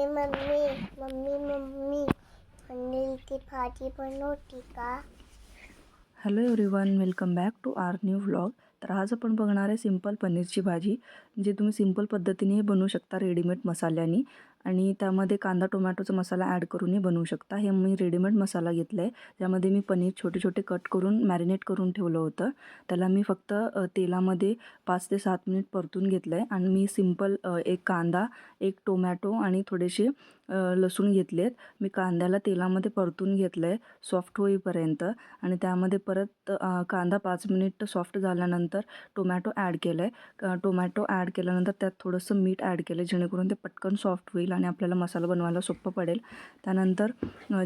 Mummy mummy mummy mummy paneer की भाजी बनवती का? Hello everyone, welcome back to our new vlog. तर आज आपण बघणार आहे सिंपल पनीरची भाजी, जी तुम्ही सिंपल पद्धतीने बनवू शकता रेडीमेड मसाल्यानी. आणि त्यामध्ये कांदा टोमॅटोचा मसाला ॲड करूनही बनवू शकता. हे मी रेडीमेड मसाला घेतला आहे, ज्यामध्ये मी पनीर छोटे छोटे कट करून मॅरिनेट करून ठेवलं होतं. त्याला मी फक्त तेलामध्ये 5 ते 7 मिनिट परतून घेतलं आहे. आणि मी सिंपल एक कांदा, एक टोमॅटो आणि थोडेसे लसूण घेतलेत. मी कांद्याला तेलामध्ये परतून घेतलं आहे सॉफ्ट होईपर्यंत. आणि त्यामध्ये परत कांदा 5 मिनिट सॉफ्ट झाल्यानंतर टोमॅटो ॲड केलं आहे. टोमॅटो ॲड केल्यानंतर त्यात थोडंसं मीठ ॲड केलं, जेणेकरून ते पटकन सॉफ्ट होईल आणि आपल्याला मसाला बनवायला सोपं पडेल. त्यानंतर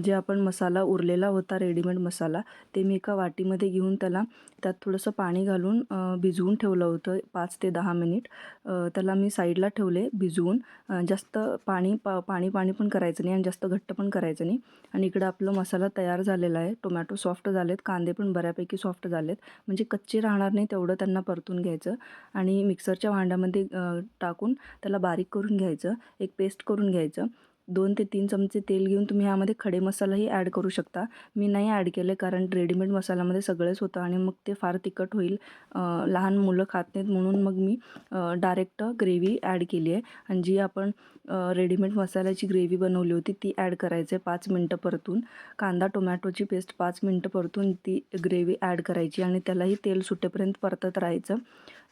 जे आपण मसाला उरलेला होता रेडीमेड मसाला, ते मी एका वाटीमध्ये घेऊन त्यात थोडंसं पाणी घालून भिजवून ठेवलं होतं 5 ते 10 मिनिट. त्याला मी साईडला ठेवले भिजवून. जास्त पाणी पण करायचं नाही आणि जास्त घट्ट पण करायचं नाही. आणि इकडं आपलं मसाला तयार झालेला आहे. टोमॅटो सॉफ्ट झालेत, कांदे पण बऱ्यापैकी सॉफ्ट झालेत, म्हणजे कच्चे राहणार नाही तेवढं त्यांना परतून घ्यायचं. आणि मिक्सरच्या भांड्यामध्ये टाकून त्याला बारीक करून घ्यायचं, एक पेस्ट करून घ्यायचं. 2 ते 3 चमचे तेल घेऊन तुम्ही ह्यामध्ये खडे मसालाही ॲड करू शकता. मी नाही ॲड केले, कारण रेडीमेड मसाल्यामध्ये सगळंच होतं आणि मग ते फार तिखट होईल. लहान मुलं खात नाहीत, म्हणून मग मी डायरेक्ट ग्रेव्ही ॲड केली आहे. आणि जी आपण रेडीमेड मसाल्याची ग्रेव्ही बनवली होती ती ॲड करायचं आहे 5 मिनटं परतून. कांदा टोमॅटोची पेस्ट 5 मिनटं परतून ती ग्रेव्ही ॲड करायची आणि त्यालाही तेल सुटेपर्यंत परतत राहायचं,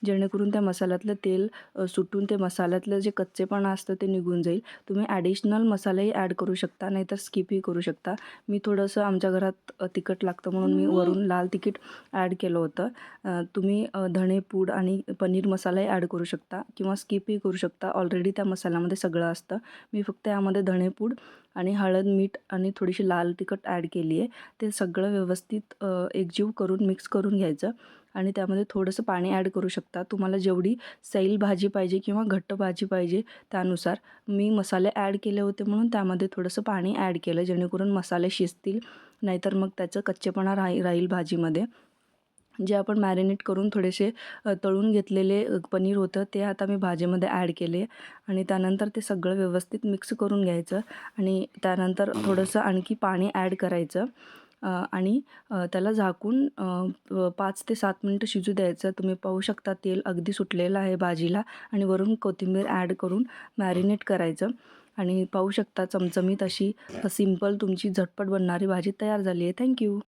जेणेकरून त्या मसाल्यातलं तेल सुटून ते मसाल्यातलं जे कच्चेपणा असतं ते निघून जाईल. तुम्ही ॲडिशनल मसालाही ॲड करू शकता, नाहीतर स्किपही करू शकता. मी थोडंसं आमच्या घरात तिखट लागतं म्हणून मी वरून लाल तिखट ॲड केलं होतं. तुम्ही धणेपूड आणि पनीर मसालाही ॲड करू शकता किंवा स्किपही करू शकता. ऑलरेडी त्या मसाल्यामध्ये सगळं असतं. मी फक्त यामध्ये धणेपूड आणि हळद, मीठ आणि थोडीशी लाल तिखट ॲड केली आहे. ते सगळं व्यवस्थित एकजीव करून मिक्स करून घ्यायचं. आणि त्यामध्ये थोडंसं पाणी ॲड करू शकता. तुम्हाला जेवढी सैल भाजी पाहिजे किंवा घट्ट भाजी पाहिजे त्यानुसार. मी मसाले ॲड केले होते म्हणून त्यामध्ये थोडंसं पाणी ॲड केलं, जेणेकरून मसाले शिजतील, नाहीतर मग त्याचं कच्चेपणा राहील भाजीमध्ये. जे आपण मॅरिनेट करून थोडेसे तळून घेतलेले पनीर होतं ते आता मी भाजीमध्ये ॲड केले. आणि त्यानंतर ते सगळं व्यवस्थित मिक्स करून घ्यायचं. आणि त्यानंतर थोडंसं आणखी पाणी ॲड करायचं. आणि त्याला झाकून 5 ते 7 मिनटं शिजू द्यायचं. तुम्ही पाहू शकता तेल अगदी सुटलेलं आहे भाजीला. आणि वरून कोथिंबीर ॲड करून मॅरिनेट करायचं. आणि पाहू शकता चमचमीत अशी सिंपल तुमची झटपट बनणारी भाजी तयार झाली आहे. थँक्यू.